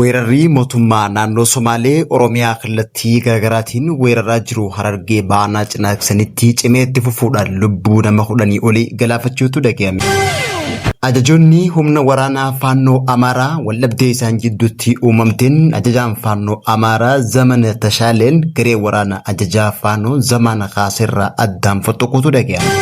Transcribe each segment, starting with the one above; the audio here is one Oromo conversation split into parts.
weerarri mootummaa naannoo Somaalee Oromiyaa kallattii garaagaraatiin weeraraa jiru Harargee Baanaa Cinaaksanitti cimeetti fufuudhaan lubbuu nama 10 olii galaafachuutu dhaga'ame. Ajajoonni humna waraanaa Faannoo Amaaraa waldhabdee isaan jidduutti uumamteen ajajaan Faannoo Amaaraa Zamana Tashaaleen garee waraanaa ajajaa Faannoo Zamana Kaaserraa addaan fottoquutu dhaga'ame.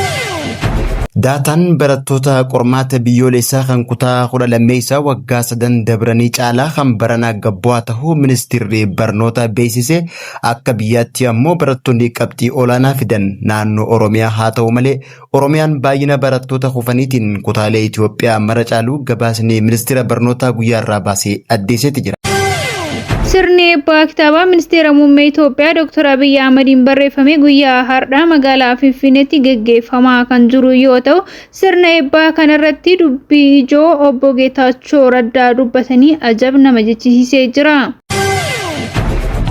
Daataan barattoota qormaata biyyoolessaa kan kutaa 12 waggaa 3 dabranii caalaa kan baranaa gabbu'aa ta'uu ministeerri barnoota beeksise. Akka biyyaatti ammoo barattoonni qabxii olaanaa fidan naannoo Oromiyaa haa ta'u malee Oromiyaan baay'ina barattoota kufaniitiin kutaalee Itoophiyaa mara caaluu gabaasni ministeera barnootaa guyyaa irraa baasee addeessetti jira. Sirni eebbaa kitaaba ministeera muummee Itoophiyaa Dr. Abiy Ahmediin barreeffame guyyaa har'aa magaalaa Finfinneetti gaggeeffamaa kan jiru yoo ta'u, sirna eebbaa kanarratti dubbii ijoo obbo Geetaachoo Raddaa dubbatanii ajab nama jechisiisee jira.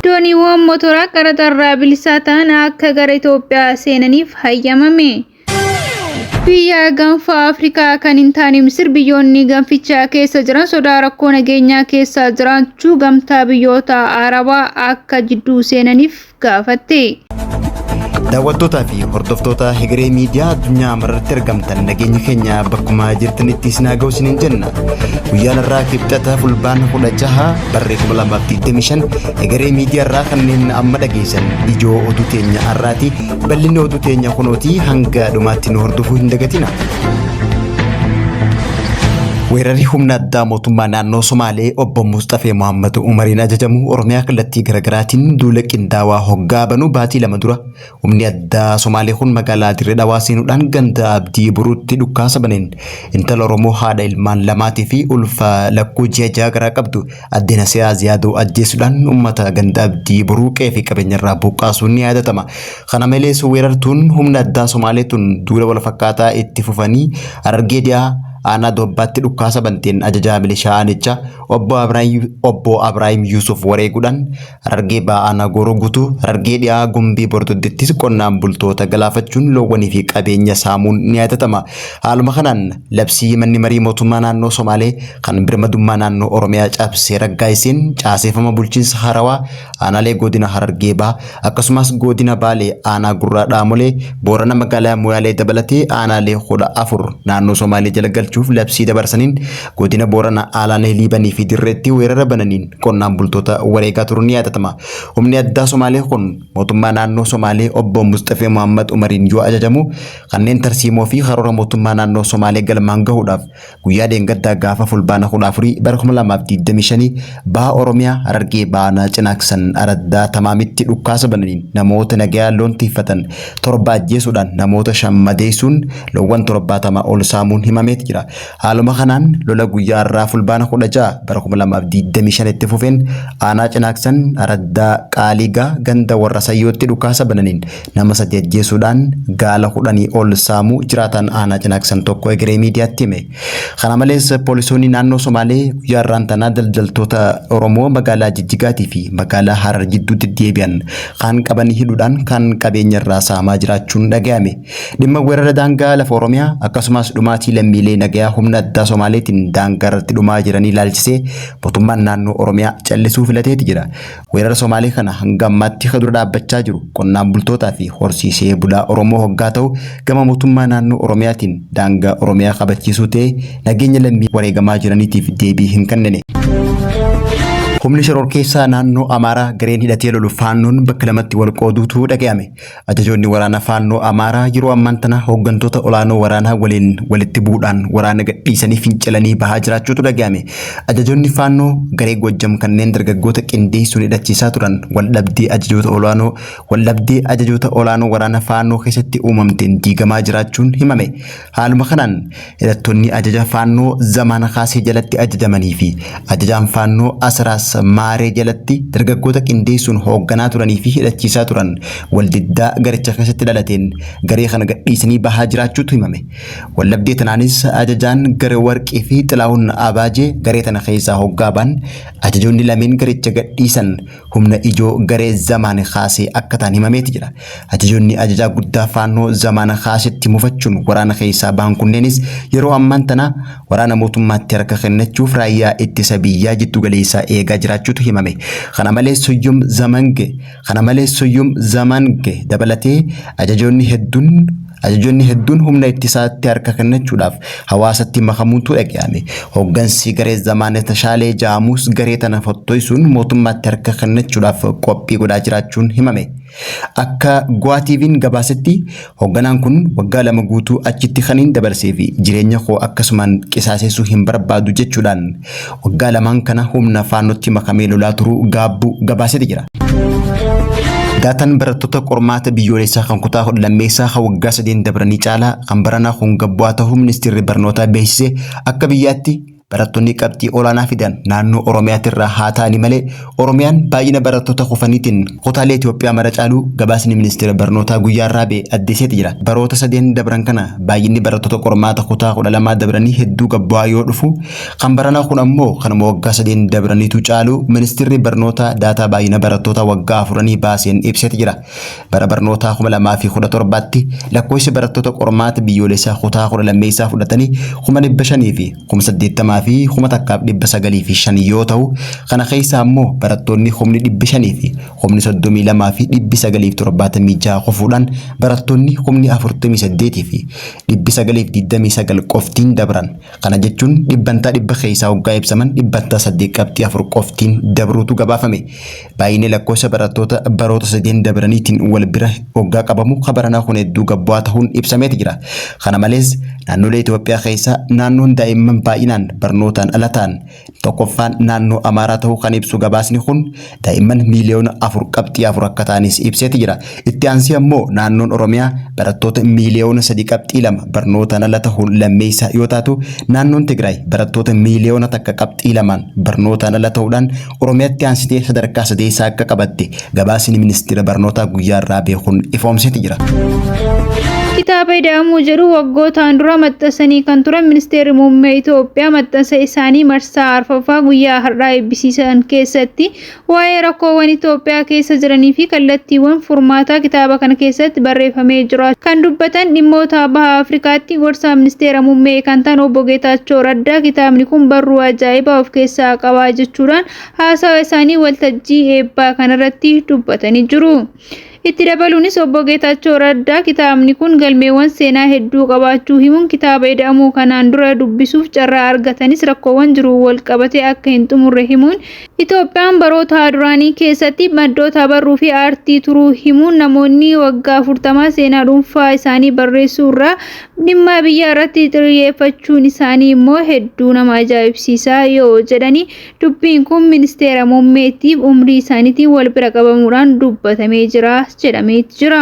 Dooniiwwan mootoraa qaraxarraa bilisaa ta'an akka gara Itoophiyaa seenaniif hayyamame. Biyya gaanfa Afrikaa kan hin taane Misir biyyoonni gaanfichaa keessa jiran sodaa rakkoo nageenyaa keessa jiraachuu gamtaa biyyoota Arabaa akka jidduu seenaniif gaafatte. Daawwattootaa fi hordoftoota Hegeree Miidiyaa addunyaa mararratti argamtan nageenya keenya bakkuma jirtanitti isin haa ga'u isiniin jenna. Guyyaan irraa kibxata fulbaana 16 barree 2025 Hegeree Miidiyaa irraa kanneen amma dhageessan ijoo oduu teenya har'aati. Bal'inni oduu teenya kunooti hanga dhumaatti nu hordofuu hin dagatina. Weerarri humna addaa mootummaa naannoo Somaalee obbo Mustafee Muhammad Umariin ajajamu Oromiyaa kallattii garaagaraatiin duula qindaawaa hoggaa banuu baatii 2 dura humni addaa Somaalee kun magaalaa Dirree Dhawaa seenuudhaan ganda Abdii Buruutti dhukaasa baneen intala Oromoo haadha ilmaan lamaatii fi ulfa lakkuu ji'a ja'a garaa qabdu Addee Nasiyaa Ziyaadoo ajjeesuudhaan uummata ganda Abdii Buruu qe'ee fi qabeenyarraa buqqaasuun ni yaadatama. Kana malees weerartuun humna addaa Somaaleetuun duula wal fakkaataa itti fufanii Harargee dhiyaa Ana Dobbaatti dhukaasa banteen ajajaa milishaa aanichaa obbo Abrahaim Yusuf wareeguudhaan Harargee Baanaa Gooroo guutuu Harargee dhiyaa Gumbii Bordoddittis qonnaan bultoota galaafachuun loowwanii fi qabeenya saamuun ni yaadatama. Haaluma kanaan labsii manni marii mootummaa naannoo Somaalee kan birmadummaa naannoo Oromiyaa cabsee raggaasiseen caaseeffama bulchiinsa Harawaa aanaalee godina Harargee Bahaa akkasumas godina Baalee aanaa Gurraa Dhaamolee Boorana magaalaa Moyaalee dabalatee aanaalee 14 naannoo Somaalee jala galchuuf labsii dabarsaniin godina Boorana aanaalee Liibanii fi Dirreetti weerara bananiin qonnaan bultoota wareegaa turuun ni yaadatama. Humni addaa Somaalee kun mootummaa naannoo Somaalee obbo Mustafee Muhammad Umariin yoo ajajamu kanneen tarsiimoo fi karoora mootummaa naannoo Somaalee galmaan gahuudhaaf guyyaa dheengaddaa gaafa fulbaana 14 bara 2025 baha Oromiyaa Harargee Baanaa Cinaaksan Araddaa Tamaamitti dhukaasa bananiin namoota nagaa loon tiifatan 7 ajjeesuudhaan namoota 5 madeessuun loowwan 70 ol saamuun himameet jira. Haaluma kanaan lola guyyaa irraa fulbaana 16 bara 2025 itti fufeen aanaa Cinaaksan Araddaa Qaaligaa ganda warra Sayyootti dhukaasa bananiin nama 3 ajjeesuudhaan gaala 10 ol saamuu jiraatan aanaa Cinaaksan tokko Hegeree Miidiyaatti hime. Kana malees poolisoonni naannoo Somaalee guyyaa irraan tanaa daldaltoota Oromoo magaalaa Jijjigaatii fi magaalaa Harar jidduutti deebi'an kan qaban hidhuudhaan kan qabeenya irraa saamaa jiraachuun dhaga'ame. Dhimma weerara daangaa lafa Oromiyaa akkasumas dhumaatii lammiilee nagaa humna addaa Somaaleetiin daangaa irratti dhumaa jiranii ilaalchisee mootummaan naannoo Oromiyaa callisuu filateeti jira. Weerara Somaalee kana hanga ammaatti dura dhaabbachaa jiru qonnaan bultootaa fi horsiisee bulaa Oromoo hoggaa ta'u gama mootummaa naannoo Oromiyaatiin daangaa Oromiyaa kabachiisuu ta'ee nageenya lammii wareegamaa jiraniitiif deebii hin kennine. Humni shororkeessaa naannoo Amaaraa gareen hidhatee lolu Faannoon bakka lamatti wal qooduutu dhaga'ame. Ajajoonni waraana Faannoo Amaaraa yeroo ammaan tana hooggantoota olaanoo waraanaa waliin walitti bu'uudhaan waraana gadhiisanii fincilanii bahaa jiraachuutu dhaga'ame. Ajajoonni Faannoo garee Gojjam kanneen dargaggoota qindeessuun hidhachiisaa turan waldhabdee ajajoota olaanoo waraana Faannoo keessatti uumamteen diigamaa jiraachuun himame. Haaluma kanaan hidhattoonni ajaja Faannoo Zamana Kaasee jalatti ajajamanii fi ajajaan Faannoo Asraas Maaree jalatti dargaggoota qindeessuun hoogganaa turanii fi hidhachiisaa turan waldiddaa garicha keessatti dhalateen garee kana gadhiisanii bahaa jiraachuutu himame. Waldhabdee tanaanis ajajaan garee Warqee fi Xilaahun Abaajee garee tana keessaa hoggaabaan ajajoonni lameen garicha gadhiisan humna ijoo garee Zamana Kaasee akka ta'an himameeti jira. Ajajoonni ajajaa guddaa Faannoo Zamana Kaaseetti mufachuun waraana keessaa bahan kunneenis yeroo ammaan tana waraana mootummaatti harka kennachuuf raayyaa ittisa biyyaa jiddu galeessaa eegaa eegaa jiraachuutu himame. Kana malees Suyyum Zamange dabalatee ajajoonni hedduun humna ittisaatti harka kennachuudhaaf hawaasatti makamuutu dhaga'ame. Hooggansi garee Zamaanee Tashaalee Jaamus garee tana fottoysuun mootummaatti harka kennachuudhaaf qophii godhaa jiraachuun himame. Akka Goa TV'n gabaasetti hoogganaan kun waggaa 2 guutuu achitti kaniin dabarsee fi jireenya koo akkasumaan qisaasessuu hin barbaadu jechuudhaan waggaa 2 kana humna faannootti makamee lolaa turuu gaabbu gabaasetti jira. Daataan barattoota qormaata biyyoolessaa kan kutaa 10 lammeessaa waggaa 3 dabranii caalaa kan baranaa kun gabbu'aa ta'uu ministeerri barnootaa beeksise. Akka biyyaatti barattoonni qabxii olaanaa fidan naannoo Oromiyaatirraa haa ta'ani malee Oromiyaan baay'ina barattoota kufaniitiin kutaalee Itoophiyaa mara caaluu gabaasni ministeera barnootaa guyyaarraa ba'e addeesseeti jira. Baroota 3 dabran kana baay'inni barattoota qormaata kutaa 12 dabranii hedduu gabbu'aa yoo dhufu kan baranaa kun ammoo kanuma waggaa 3 dabraniitu caaluu ministeerri barnootaa daataa baay'ina barattoota waggaa 4 baaseen ibseeti jira. Bara barnootaa 2017tti lakkoofsi barattoota qormaata biyyoolessaa kutaa 10 lammeessaa fudhatanii 500 fi 80 fi 1905 yoo ta'u kana keessa ammoo barattoonni 500 fi 32 fi 976 qofuudhaan barattoonni 48 fi 929 qoftiin dabran. Kana jechuun dhibbantaa dhibba keessaa waggaa ibsaman dhibbantaa 8.4 qoftiin dabruutu gabaafame. Baay'inni lakkoofsa barattoota baroota 3 dabraniitiin wal bira waggaa qabamu kabaranaa kun hedduu gabbu'aa ta'uun ibsameeti jira. Kana malees naannolee Itoophiyaa keessaa naannoon daa'imman baay'inaan barnootaan ala ta'an tokkoffaan naannoo Amaaraa ta'uu kan ibsu gabaasni kun daa'imman miiliyoona 4.4 akka ta'anis ibseeti jira. Itti aansee ammoo naannoon Oromiyaa barattoota miiliyoona 3.2 barnootaan ala ta'uun lammeessaa yoo taatu naannoon Tigraay barattoota miiliyoona 1.2 barnootaan ala ta'uudhaan Oromiyaatti aansitee sadarkaa 8 akka qabatte gabaasni ministeera barnootaa guyyaarraa beekuun ifoomseeti jira. Kitaaba ida'amuu jedhu waggootaan dura maxxansanii kan turan ministeerri muummee Itoophiyaa maxxansa isaanii marsaa arfaffaa guyyaa har'aa eebbisiisan keessatti waa'ee rakkoowwan Itoophiyaa keessa jiranii fi kallattiiwwan furmaataa kitaaba kana keessatti barreeffamee jira. Kan dubbatan dhimmoota baha Afrikaatti gorsaa ministeera muummee kan ta'an obbo Geetaachoo Raddaa kitaabni kun barruu ajaa'ibaa of keessaa qaba jechuudhaan haasawa isaanii waltajjii eebbaa kanarratti dubbatanii jiru. Itti dabaluunis obbo Geetaachoo Raddaa kitaabni kun galmeewwan seenaa hedduu qabaachuu himuun kitaaba ida'amuu kanaan dura dubbisuuf carraa argatanis rakkoowwan jiru wal qabatee akka hin xumurre himuun Itoophiyaan baroota duraanii keessatti maddoota barruu fi aartii turuu himuun namoonni waggaa 40 seenaa dhuunfaa isaanii barreessuu irraa dhimma biyyaa irratti xiyyeeffachuun isaanii immoo hedduu nama ajaa'ibsiisaa yoo jedhani dubbiin kun ministeera muummeetiif umrii isaaniitiin wal bira qabamuudhaan dubbatamee jira jedhamee jira.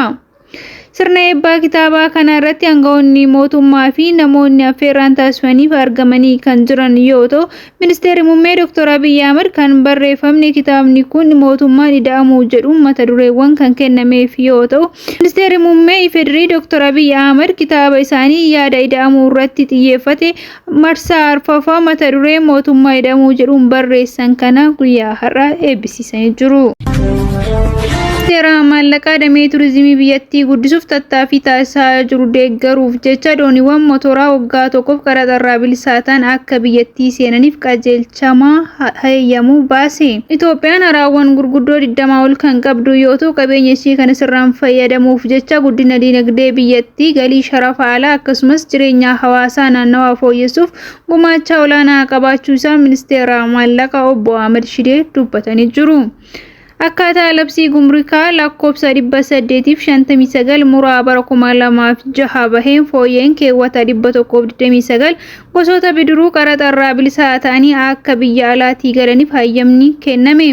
Sirna eebbaa kitaabaa kana irratti aangawoonni mootummaa fi namoonni affeerraan taasifamaniif argamanii kan jiran yoo ta'u ministeerri muummee Dr. Abiy Ahmed kan barreeffamni kitaabni kun mootummaan ida'amuu jedhuun mata dureewwan kan kennameef yoo ta'u ministeerri muummee Ifedirii Dr. Abiy Ahmed kitaaba isaanii yaada ida'amuu irratti xiyyeeffate marsaa arfaffaa mata duree mootummaa ida'amuu jedhuun barreessan kana guyyaa har'aa eebbisiisanii jiru. Ministeera maallaqaa damee turizimii biyyattii guddisuuf tattaaffii taasisaa jiru deeggaruuf jecha dooniiwwan motoraa waggaa tokkoof qaraxarraa bilisaa ta'an akka biyyattii seenaniif qajeelfama hayyamuu baase. Itoophiyaan haraawwan gurguddoo 20 ol kan qabdu yoo ta'u qabeenya ishee kana sirnaan fayyadamuuf jecha guddina dinagdee biyyattii galii sharafa alaa akkasumas jireenya hawaasaa naannawaa fooyyessuuf gumaacha olaanaa qabaachuu isaa ministeera maallaqaa obbo Ahmed Shidee dubbatanii jiru. Akkaataa labsii gumrikaa lakkoofsa 859 muraa bara 2006 baheen fooyyeen keewwata 129 gosoota bidiruu qaraxarraa bilisaa ta'anii akka biyya alaatii galaniif hayyamni kenname.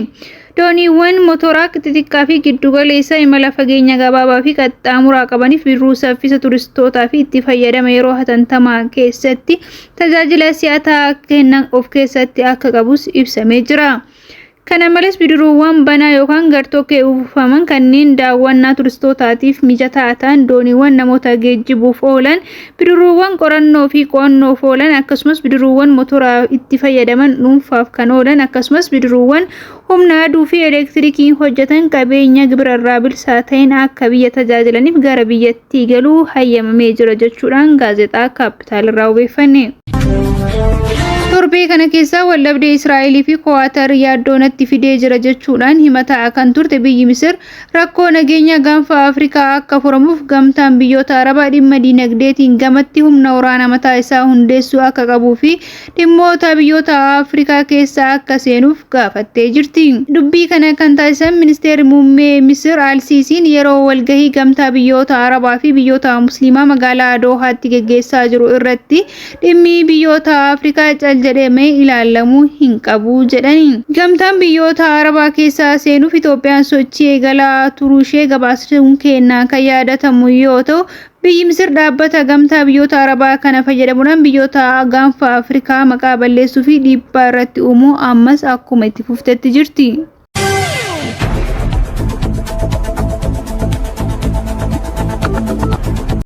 Dooniiwwan motoraa xixiqqaa fi giddugaleessa imala fageenya gabaabaa fi qaxxaamuraa qabaniif bidiruu saffisa turistootaa fi itti fayyadama yeroo hatantamaa keessatti tajaajila si'ataa kennan of keessatti akka qabus ibsamee jira. Kana malees bidiruuwwan banaa yookaan gartokkee uwwifaman kanneen daawwannaa turistootaatiif mijataa ta'an dooniiwwan namoota geejjibuuf oolan bidiruuwwan qorannoo fi qo'annoof oolan akkasumas bidiruuwwan motoraa itti fayyadaman dhuunfaaf kan oolan akkasumas bidiruuwwan humna aduu fi elektirikiin hojjetan qabeenya gibirarraa bilisaa ta'een akka biyya tajaajilaniif gara biyyattii galuu hayyamamee jira jechuudhaan gaazexaa Kaapitaal irraa odeeffanne. Torbee kana keessa wallabdee Israa'elii fi Kuwaatar yaaddoonatti fidee jira jechuudhaan himataa kan turte biyyi Misir rakkoo nageenya gaanfa Afrikaa akka furamuuf gamtaan biyyoota Arabaa dhimma diinagdeetiin gamatti humna waraanaa mataa isaa hundeessuu akka qabuu fi dhimmoota biyyoota Afrikaa keessa akka seenuuf gaafattee jirti. Dubbii kana kan taasisan ministeerri muummee Misir Al-Siisiin yeroo walgahii gamtaa biyyoota Arabaa fi biyyoota Musliimaa magaalaa Doohaatti geggeessaa jiru irratti dhimmi biyyoota Afrikaa cal jedhamee ilaalamuu hin qabu jedhani. Gamtaan biyyoota Arabaa keessa seenuuf Itoophiyaan sochii eegalaa turuushee gabaasuun kennaa kan yaadatamu yoo ta'u, biyyi Misir dhaabbata gamtaa biyyoota Arabaa kana fayyadamuudhaan biyyoota gaanfa Afrikaa maqaa balleessuu fi dhiibbaa irratti uumuu ammas akkuma itti fuftetti jirti.